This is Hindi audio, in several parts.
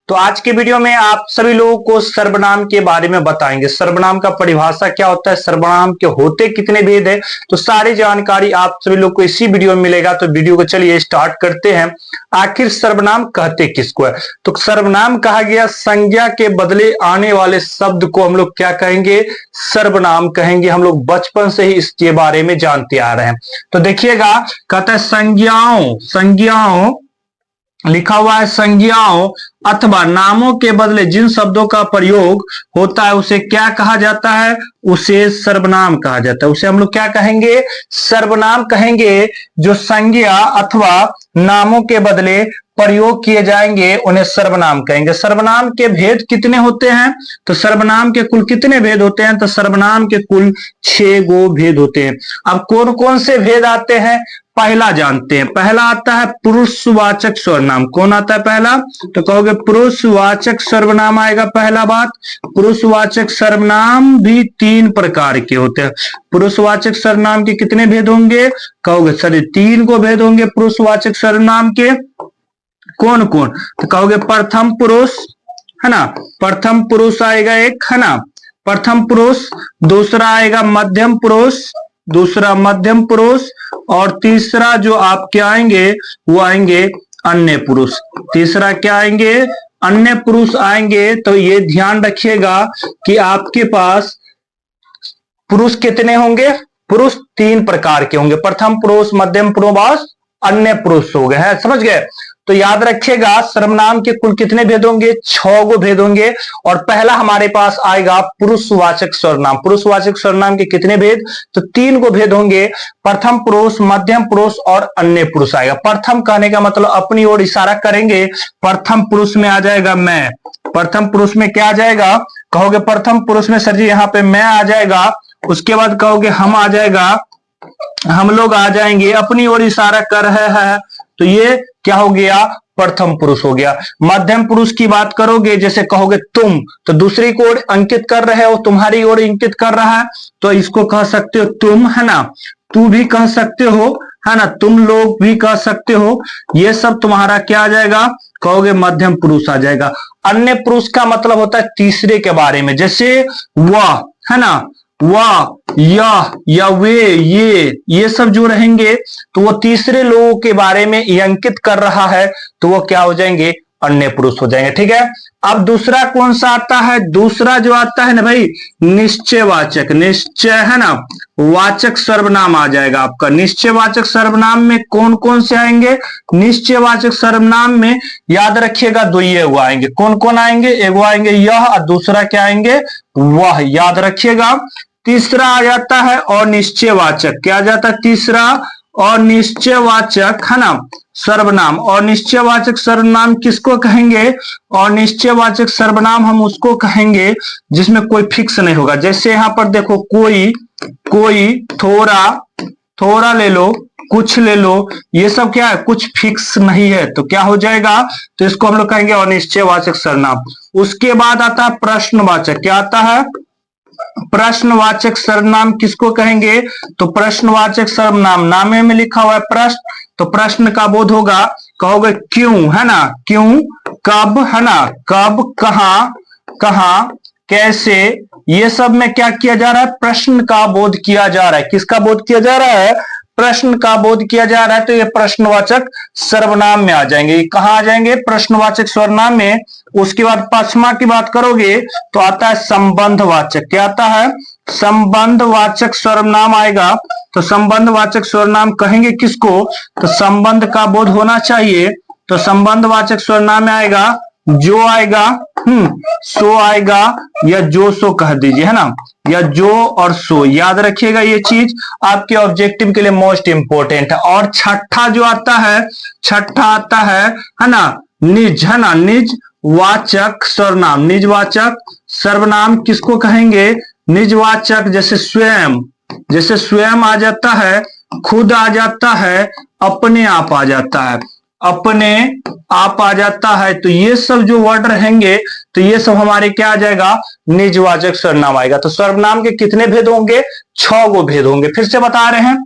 तो आज के वीडियो में आप सभी लोगों को सर्वनाम के बारे में बताएंगे। सर्वनाम का परिभाषा क्या होता है, सर्वनाम के होते कितने भेद है, तो सारी जानकारी आप सभी लोग को इसी वीडियो में मिलेगा। तो वीडियो को चलिए स्टार्ट करते हैं। आखिर सर्वनाम कहते किसको है? तो सर्वनाम कहा गया संज्ञा के बदले आने वाले शब्द को हम लोग क्या कहेंगे? सर्वनाम कहेंगे। हम लोग बचपन से ही इसके बारे में जानते आ रहे हैं। तो देखिएगा, कहता है संज्ञाओं लिखा हुआ है, संज्ञाओं अथवा नामों के बदले जिन शब्दों का प्रयोग होता है उसे क्या कहा जाता है? उसे सर्वनाम कहा जाता है। उसे हम लोग क्या कहेंगे? सर्वनाम कहेंगे। जो संज्ञा अथवा नामों के बदले प्रयोग किए जाएंगे उन्हें सर्वनाम कहेंगे। सर्वनाम के भेद कितने होते हैं? तो सर्वनाम के कुल कितने भेद होते हैं? तो सर्वनाम के कुल 6 गो भेद होते हैं। अब कौन कौन से भेद आते हैं? पहला जानते हैं। पहला आता है पुरुषवाचक सर्वनाम। कौन आता है पहला? तो कहोगे पुरुषवाचक सर्वनाम आएगा पहला बात। पुरुषवाचक सर्वनाम भी 3 प्रकार के होते हैं। पुरुषवाचक सर्वनाम के कितने भेद होंगे? कहोगे सर 3 को भेद होंगे पुरुषवाचक सर्वनाम के। कौन कौन? तो कहोगे प्रथम पुरुष, है ना, प्रथम पुरुष आएगा एक, है ना, प्रथम पुरुष। दूसरा आएगा मध्यम पुरुष, दूसरा मध्यम पुरुष। और तीसरा जो आपके आएंगे वो आएंगे अन्य पुरुष। तीसरा क्या आएंगे? अन्य पुरुष आएंगे। तो ये ध्यान रखिएगा कि आपके पास पुरुष कितने होंगे? पुरुष 3 प्रकार के होंगे। प्रथम पुरुष, मध्यम पुरुष, अन्य पुरुष हो गए हैं, समझ गए? तो याद रखिएगा सर्वनाम के कुल कितने भेद होंगे? 6 गो भेद होंगे। और पहला हमारे पास आएगा पुरुषवाचक सर्वनाम। पुरुषवाचक सर्वनाम के कितने भेद? तो 3 गो भेद होंगे। प्रथम पुरुष, मध्यम पुरुष और अन्य पुरुष आएगा। प्रथम कहने का मतलब अपनी ओर इशारा करेंगे। प्रथम पुरुष में आ जाएगा मैं। प्रथम पुरुष में क्या आ जाएगा? कहोगे प्रथम पुरुष में सर जी यहाँ पे मैं आ जाएगा। उसके बाद कहोगे हम आ जाएगा, हम लोग आ जाएंगे। अपनी ओर इशारा कर रहे हैं तो ये क्या हो गया? प्रथम पुरुष हो गया। मध्यम पुरुष की बात करोगे, जैसे कहोगे तुम, तो दूसरी को ओर अंकित कर रहे हो, तुम्हारी ओर इंकित कर रहा है, तो इसको कह सकते हो तुम, है ना। तू भी कह सकते हो, है ना, तुम लोग भी कह सकते हो। ये सब तुम्हारा क्या आ जाएगा? कहोगे मध्यम पुरुष आ जाएगा। अन्य पुरुष का मतलब होता है तीसरे के बारे में, जैसे वह, है ना, वह, यह या वे, ये सब जो रहेंगे तो वो तीसरे लोगों के बारे में अंकित कर रहा है, तो वो क्या हो जाएंगे? अन्य पुरुष हो जाएंगे। ठीक है। अब दूसरा कौन सा आता है? दूसरा जो आता है ना भाई, निश्चयवाचक, निश्चय, है ना, वाचक सर्वनाम आ जाएगा आपका। निश्चयवाचक सर्वनाम में कौन कौन से आएंगे? निश्चयवाचक सर्वनाम में याद रखिएगा 2 एगो आएंगे। कौन कौन आएंगे? एगो आएंगे यह और दूसरा क्या आएंगे? वह, याद रखिएगा। तीसरा आ जाता है अनिश्चयवाचक। क्या आ जाता है? तीसरा अनिश्चयवाचक, है ना, सर्वनाम। और निश्चयवाचक सर्वनाम किसको कहेंगे? और निश्चयवाचक सर्वनाम हम उसको कहेंगे जिसमें कोई फिक्स नहीं होगा। जैसे यहां पर देखो, कोई, थोड़ा ले लो, कुछ ले लो, ये सब क्या है? कुछ फिक्स नहीं है, तो क्या हो जाएगा? तो इसको हम लोग कहेंगे अनिश्चयवाचक सर्वनाम। उसके बाद आता है प्रश्नवाचक। क्या आता है? प्रश्नवाचक सर्वनाम किसको कहेंगे? तो प्रश्नवाचक सर्वनाम, नामे में लिखा हुआ है प्रश्न, तो प्रश्न का बोध होगा। कहोगे क्यों, है ना, क्यों, कब, है ना, कब, कहां, कैसे, ये सब में क्या किया जा रहा है? प्रश्न का बोध किया जा रहा है। किसका बोध किया जा रहा है? प्रश्न का बोध किया जा रहा है। तो ये प्रश्नवाचक सर्वनाम में आ जाएंगे। कहां आ जाएंगे? प्रश्नवाचक सर्वनाम में। उसके बाद पांचवा की बात करोगे तो आता है संबंधवाचक। क्या आता है? संबंधवाचक सर्वनाम आएगा। तो संबंधवाचक सर्वनाम कहेंगे किसको? तो संबंध का बोध होना चाहिए। तो संबंधवाचक सर्वनाम में आएगा जो आएगा, सो आएगा, या जो सो कह दीजिए, है ना, या जो और सो। याद रखिएगा ये चीज आपके ऑब्जेक्टिव के लिए मोस्ट इंपोर्टेंट है। और छठा जो आता है, छठा आता है ना, निज, है ना, निजवाचक सर्वनाम। निजवाचक सर्वनाम किसको कहेंगे? निजवाचक, जैसे स्वयं आ जाता है, खुद आ जाता है, अपने आप आ जाता है, अपने आप आ जाता है। तो ये सब जो वर्ड रहेंगे तो ये सब हमारे क्या आ जाएगा? निजवाचक सर्वनाम आएगा। तो सर्वनाम के कितने भेद होंगे? 6 गो भेद होंगे। फिर से बता रहे हैं,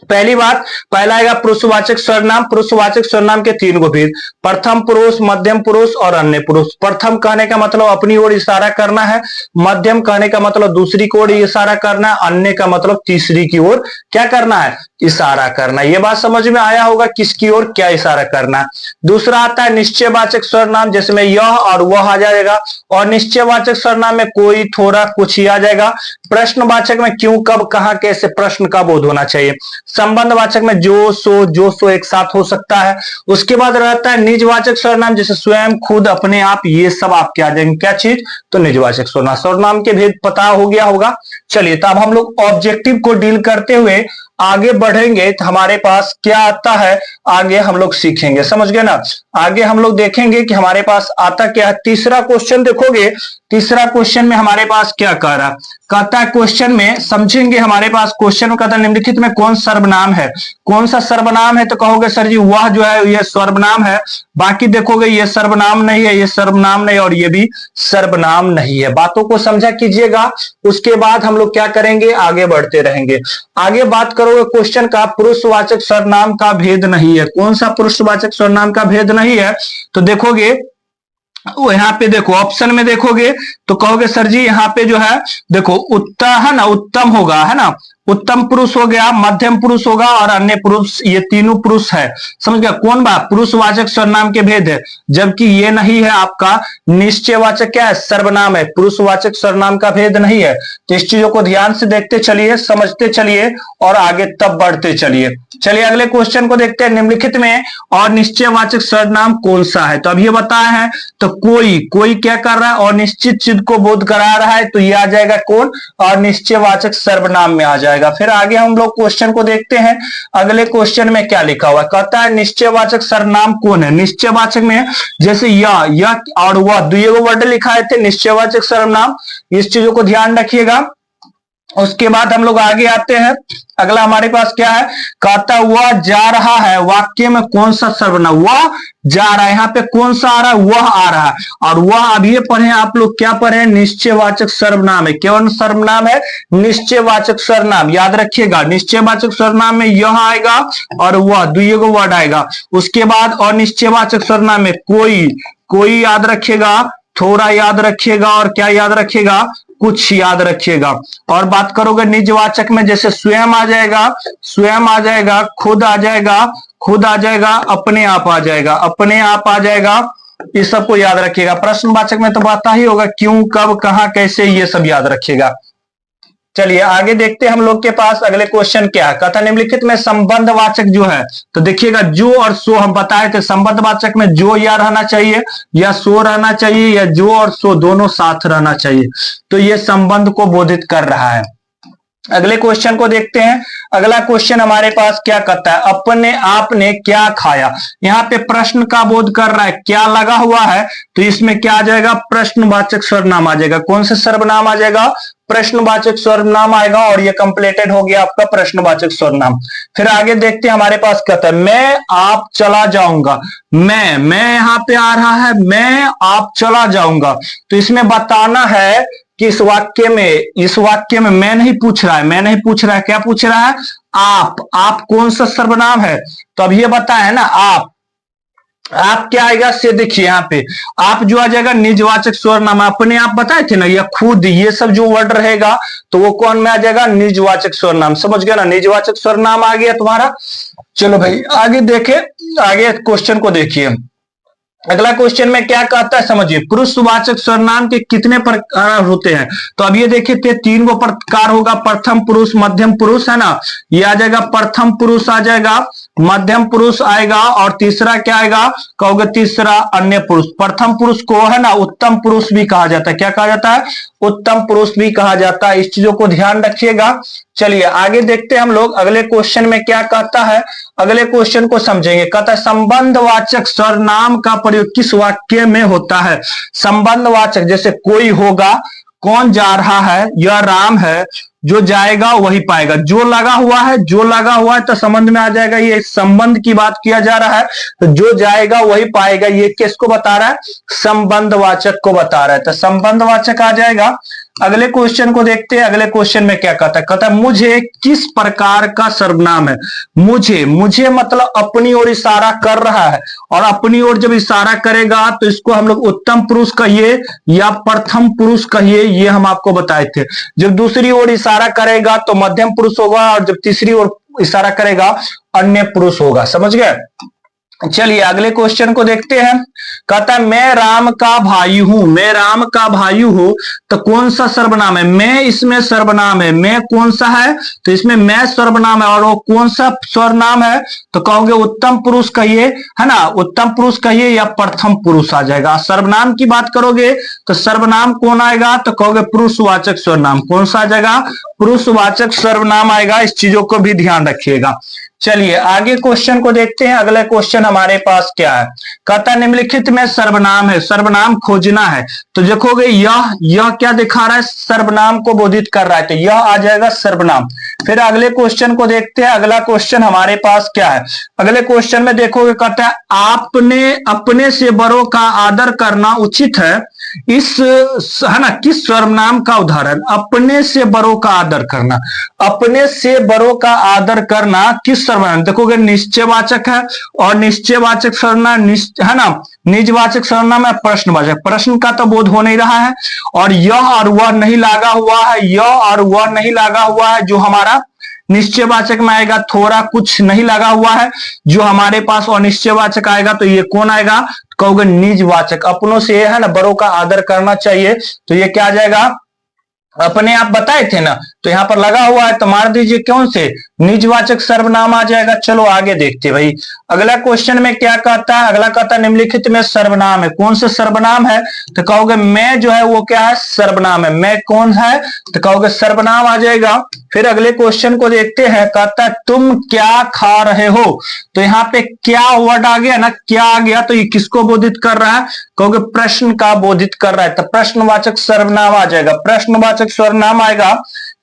पहली बात, पहला आएगा पुरुषवाचक सर्वनाम। पुरुषवाचक सर्वनाम के तीन गो भेद, प्रथम पुरुष, मध्यम पुरुष और अन्य पुरुष। प्रथम कहने का मतलब अपनी ओर इशारा करना है, मध्यम कहने का मतलब दूसरी की ओर इशारा करना है, अन्य का मतलब तीसरी की ओर क्या करना है, इशारा करना है। ये बात समझ में आया होगा किसकी ओर क्या इशारा करना है। दूसरा आता है निश्चयवाचक सर्वनाम, जिसमें यह और वह आ जाएगा, और निश्चयवाचक सर्वनाम में कोई, थोड़ा, कुछ ही आ जाएगा। प्रश्नवाचक में क्यों, कब, कहां, कैसे, प्रश्न का बोध होना चाहिए। संबंधवाचक में जो सो एक साथ हो सकता है। उसके बाद रहता है निजवाचक सर्वनाम, जैसे स्वयं, खुद, अपने आप, ये सब आपके आ जाएंगे। क्या चीज, तो निजवाचक सर्वनाम। सर्वनाम के भेद पता हो गया होगा। चलिए, तो अब हम लोग ऑब्जेक्टिव को डील करते हुए आगे बढ़ेंगे तो हमारे पास क्या आता है, आगे हम लोग सीखेंगे। समझ गए ना। आगे हम लोग देखेंगे कि हमारे पास आता क्या है। तीसरा क्वेश्चन देखोगे, तीसरा क्वेश्चन में हमारे पास क्या कह रहा, कहता है क्वेश्चन में समझेंगे, हमारे पास क्वेश्चन में कहता है निम्नलिखित में कौन सर्वनाम है। कौन सा सर्वनाम है, तो कहोगे सर जी वह जो है ये सर्वनाम है। बाकी देखोगे ये सर्वनाम नहीं है, ये सर्वनाम नहीं, और ये भी सर्वनाम नहीं है। बातों को समझा कीजिएगा। उसके बाद हम लोग क्या करेंगे, आगे बढ़ते रहेंगे। आगे बात करोगे क्वेश्चन का, पुरुषवाचक सर्वनाम का भेद नहीं है। कौन सा पुरुषवाचक सर्वनाम का भेद नहीं है, तो देखोगे वो यहाँ पे देखो ऑप्शन में देखोगे तो कहोगे सर जी यहाँ पे जो है देखो उत्तम है ना, उत्तम होगा, है ना, उत्तम पुरुष हो गया, मध्यम पुरुष होगा और अन्य पुरुष, ये तीनों पुरुष है। समझ गया। कौन बात, पुरुषवाचक सर्वनाम के भेद है, जबकि ये नहीं है आपका निश्चयवाचक क्या है, सर्वनाम है। पुरुषवाचक सर्वनाम का भेद नहीं है। तो इस चीजों को ध्यान से देखते चलिए, समझते चलिए और आगे तब बढ़ते चलिए। चलिए अगले क्वेश्चन को देखते हैं। निम्नलिखित में और निश्चयवाचक सर्वनाम कौन सा है, तो अब ये बताया है तो कोई क्या कर रहा है और निश्चित चीज को बोध करा रहा है, तो ये आ जाएगा कौन, और निश्चयवाचक सर्वनाम में आ जाएगा। फिर आगे हम लोग क्वेश्चन को देखते हैं। अगले क्वेश्चन में क्या लिखा हुआ है, कहता है निश्चयवाचक सर्वनाम कौन है। निश्चयवाचक में जैसे यह और वह दो वर्ड लिखाए थे निश्चयवाचक सर्वनाम, इस चीजों को ध्यान रखिएगा। उसके बाद हम लोग आगे आते हैं। अगला हमारे पास क्या है, कहता वह जा रहा है, वाक्य में कौन सा सर्वनाम, वह जा रहा है, यहाँ पे कौन सा आ रहा है, वह आ रहा है, और वह अभी पढ़े आप लोग क्या पढ़े, निश्चयवाचक सर्वनाम है। कौन सर्वनाम है, निश्चयवाचक सर्वनाम। याद रखिएगा निश्चयवाचक सर्वनाम में यह आएगा और वह दो वर्ड आएगा। उसके बाद और निश्चयवाचक सर्वनाम में कोई याद रखिएगा, थोड़ा याद रखिएगा, और क्या याद रखिएगा, कुछ याद रखिएगा। और बात करोगे निजवाचक में जैसे स्वयं आ जाएगा, खुद आ जाएगा, अपने आप आ जाएगा, ये सबको याद रखिएगा। प्रश्नवाचक में तो पता ही होगा क्यों, कब, कहां, कैसे, ये सब याद रखिएगा। चलिए आगे देखते हैं हम लोग के पास अगले क्वेश्चन क्या है। कहता निम्नलिखित में संबंधवाचक जो है, तो देखिएगा जो और सो हम बताए थे। संबंधवाचक में जो या रहना चाहिए या सो रहना चाहिए, या जो और सो दोनों साथ रहना चाहिए, तो ये संबंध को बोधित कर रहा है। अगले क्वेश्चन को देखते हैं। अगला क्वेश्चन हमारे पास क्या कहता है, अपने आप ने क्या खाया। यहाँ पे प्रश्न का बोध कर रहा है, क्या लगा हुआ है, तो इसमें क्या आ जाएगा, प्रश्नवाचक सर्वनाम आ जाएगा। कौन से सर्वनाम आ जाएगा, प्रश्नवाचक सर्वनाम आएगा, और ये कंप्लीटेड हो गया आपका प्रश्नवाचक सर्वनाम। फिर आगे देखते हैं हमारे पास कहता है मैं आप चला जाऊंगा। मैं यहाँ पे आ रहा है, मैं आप चला जाऊंगा, तो इसमें बताना है कि इस वाक्य में मैं नहीं पूछ रहा है, क्या पूछ रहा है, आप कौन सा सर्वनाम है, तो अब ये बताया है ना, आप क्या आएगा से, देखिए यहाँ पे आप जो आ जाएगा निजवाचक सर्वनाम। अपने आप बताए थे ना, या खुद, ये सब जो वर्ड रहेगा तो वो कौन में आ जाएगा, निजवाचक सर्वनाम। समझ गया ना, निजवाचक सर्वनाम आ गया तुम्हारा। चलो भाई आगे देखे, आगे क्वेश्चन को देखिए। अगला क्वेश्चन में क्या कहता है समझिए, पुरुषवाचक सर्वनाम के कितने प्रकार होते हैं, तो अब ये देखिए तीन गो प्रकार होगा, प्रथम पुरुष, मध्यम पुरुष, है ना, ये आ जाएगा प्रथम पुरुष आ जाएगा, मध्यम पुरुष आएगा, और तीसरा क्या आएगा, कहोगे तीसरा अन्य पुरुष। प्रथम पुरुष को है ना उत्तम पुरुष भी कहा जाता है। क्या कहा जाता है, उत्तम पुरुष भी कहा जाता है। इस चीजों को ध्यान रखिएगा। चलिए आगे देखते हैं हम लोग अगले क्वेश्चन में क्या कहता है। अगले क्वेश्चन को समझेंगे। कहता है संबंधवाचक सर्वनाम का प्रयोग किस वाक्य में होता है। संबंधवाचक जैसे कोई होगा, कौन जा रहा है, यह राम है, जो जाएगा वही पाएगा, जो लगा हुआ है तो संबंध में आ जाएगा। ये संबंध की बात किया जा रहा है, तो जो जाएगा वही पाएगा, ये किसको बता रहा है, संबंधवाचक को बता रहा है, तो संबंधवाचक आ जाएगा। अगले क्वेश्चन को देखते हैं। अगले क्वेश्चन में क्या कहता है मुझे किस प्रकार का सर्वनाम है। मुझे मतलब अपनी ओर इशारा कर रहा है, और अपनी ओर जब इशारा करेगा तो इसको हम लोग उत्तम पुरुष कहिए या प्रथम पुरुष कहिए, ये हम आपको बताए थे। जब दूसरी ओर इशारा करेगा तो मध्यम पुरुष होगा, और जब तीसरी ओर इशारा करेगा अन्य पुरुष होगा। समझ गए। चलिए अगले क्वेश्चन को देखते हैं। कहता है मैं राम का भाई हूं, मैं राम का भाई हूं, तो कौन सा सर्वनाम है। मैं इसमें सर्वनाम है, मैं कौन सा है, तो इसमें मैं सर्वनाम है, और वो कौन सा सर्वनाम है, तो कहोगे उत्तम पुरुष कहिए, है ना, उत्तम पुरुष कहिए या प्रथम पुरुष आ जाएगा। सर्वनाम की बात करोगे तो सर्वनाम कौन आएगा, तो कहोगे पुरुषवाचक सर्वनाम। कौन सा आ जाएगा, पुरुषवाचक सर्वनाम आएगा। इस चीजों को भी ध्यान रखिएगा। चलिए आगे क्वेश्चन को देखते हैं। अगला क्वेश्चन हमारे पास क्या है, कहता है निम्नलिखित में सर्वनाम है, सर्वनाम खोजना है। तो देखोगे यह क्या दिखा रहा है, सर्वनाम को बोधित कर रहा है, तो यह आ जाएगा सर्वनाम। फिर अगले क्वेश्चन को देखते हैं। अगला क्वेश्चन हमारे पास क्या है, अगले क्वेश्चन में देखोगे कहता है आपने अपने से बड़ों का आदर करना उचित है। इस है ना किस सर्वनाम का उदाहरण, अपने से बड़ों का आदर करना। अपने से बड़ों का आदर करना किस सर्वनाम, देखोगे निश्चयवाचक है, और निश्चयवाचक सर्वनाम है ना, निजवाचक सर्वनाम है, प्रश्नवाचक। प्रश्न का तो बोध हो नहीं रहा है, और यह और वह नहीं लगा हुआ है, यह और वह नहीं लगा हुआ है, जो हमारा निश्चयवाचक में आएगा। थोड़ा कुछ नहीं लगा हुआ है जो हमारे पास अनिश्चयवाचक आएगा, तो ये कौन आएगा, कहोगे निजवाचक। अपनों से है ना बड़ों का आदर करना चाहिए, तो ये क्या आ जाएगा, अपने आप बताए थे ना, तो यहां पर लगा हुआ है तो मार दीजिए कौन से, निजवाचक सर्वनाम आ जाएगा। चलो आगे देखते भाई। अगला क्वेश्चन में क्या कहता है, अगला कहता है निम्नलिखित में सर्वनाम है, कौन सा सर्वनाम है, तो कहोगे मैं जो है वो क्या है, सर्वनाम है। मैं कौन है, तो कहोगे सर्वनाम आ जाएगा। फिर अगले क्वेश्चन को देखते हैं। कहता है तुम क्या खा रहे हो, तो यहाँ पे क्या वर्ड आ गया ना, क्या आ गया, तो ये किसको बोधित कर रहा है, कहोगे प्रश्न का बोधित कर रहा है, तो प्रश्नवाचक सर्वनाम आ जाएगा, प्रश्नवाचक सर्वनाम आएगा।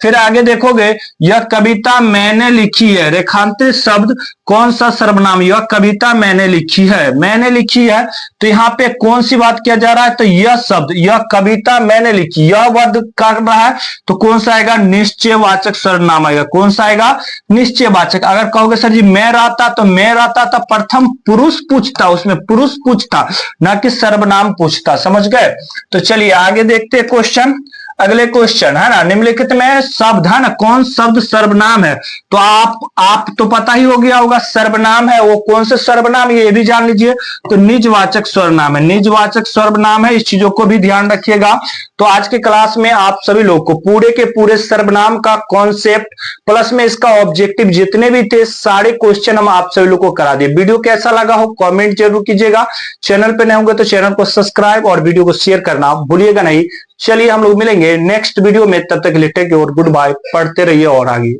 फिर आगे देखोगे यह कविता मैंने लिखी है, रेखांकित शब्द कौन सा सर्वनाम, यह कविता मैंने लिखी है, मैंने लिखी है, तो यहाँ पे कौन सी बात किया जा रहा है, तो यह शब्द, यह कविता मैंने लिखी, यह वर्ड कर रहा है, तो कौन सा आएगा, निश्चयवाचक सर्वनाम आएगा। कौन सा आएगा, निश्चयवाचक। अगर कहोगे सर जी मैं रहता, तो मैं रहता तो प्रथम पुरुष पूछता, उसमें पुरुष पूछता, ना कि सर्वनाम पूछता। समझ गए। तो चलिए आगे देखते हैं क्वेश्चन। अगले क्वेश्चन है ना, निम्नलिखित में शब्द है ना, कौन शब्द सर्वनाम है, तो आप तो पता ही हो गया होगा सर्वनाम है, वो कौन से सर्वनाम, ये भी जान लीजिए, तो निजवाचक सर्वनाम है, निजवाचक सर्वनाम है। इस चीजों को भी ध्यान रखिएगा। तो आज के क्लास में आप सभी लोग को पूरे के पूरे सर्वनाम का कॉन्सेप्ट प्लस में इसका ऑब्जेक्टिव जितने भी थे सारे क्वेश्चन हम आप सभी लोग को करा दिए। वीडियो कैसा लगा हो कमेंट जरूर कीजिएगा। चैनल पे नए होंगे तो चैनल को सब्सक्राइब और वीडियो को शेयर करना भूलिएगा नहीं। चलिए हम लोग मिलेंगे नेक्स्ट वीडियो में, तब तक के लिए टेक केयर और गुड बाय। पढ़ते रहिए और आगे